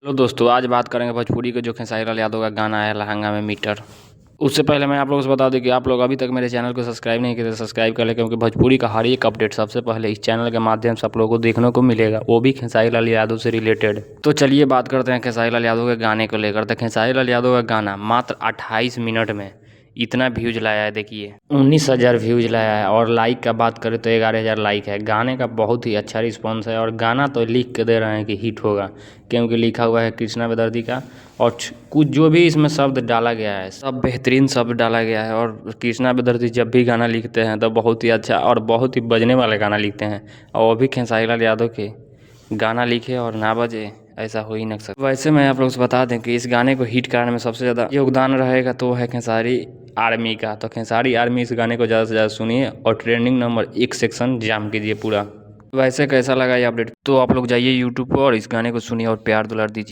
Hello दोस्तों, आज बात करेंगे भोजपुरी के जो खेसारी लाल यादव का गाना है लहंगा में मीटर। उससे पहले मैं आप लोगों से बता दूं कि आप लोग अभी तक मेरे चैनल को सब्सक्राइब नहीं किए तो सब्सक्राइब कर लें, क्योंकि भोजपुरी का हर एक अपडेट सबसे पहले इस चैनल के माध्यम से आप लोगों को देखने को मिलेगा, वो भी खेसारी लाल यादव से रिलेटेड। तो चलिए बात करते हैं खेसारी लाल यादव के गाने को लेकर। तो खेसारी लाल यादव का गाना मात्र 28 मिनट में इतना व्यूज लाया है, देखिए 19,000 व्यूज लाया है। और लाइक का बात करें तो 11,000 लाइक है। गाने का बहुत ही अच्छा रिस्पॉन्स है और गाना तो लिख के दे रहे हैं कि हिट होगा, क्योंकि लिखा हुआ है कृष्णा बेदर्दी का। और कुछ जो भी इसमें शब्द डाला गया है सब बेहतरीन शब्द डाला गया है। और कृष्णा बेदर्दी जब भी गाना लिखते हैं तो बहुत ही अच्छा और बहुत ही बजने वाले गाना लिखते हैं, और वो भी खेसारी लाल यादव के गाना लिखे और ना बजे, ऐसा हो ही नहीं सकता। वैसे मैं आप लोगों से बता दें कि इस गाने को हिट कराने में सबसे ज़्यादा योगदान रहेगा तो है खेसारी आर्मी का। तो खेसारी आर्मी इस गाने को ज़्यादा से ज़्यादा सुनिए और ट्रेंडिंग नंबर 1 सेक्शन जाम कीजिए पूरा। वैसे कैसा लगा ये अपडेट, तो आप लोग जाइए यूट्यूब पर और इस गाने को सुनिए और प्यार दुलार दीजिए।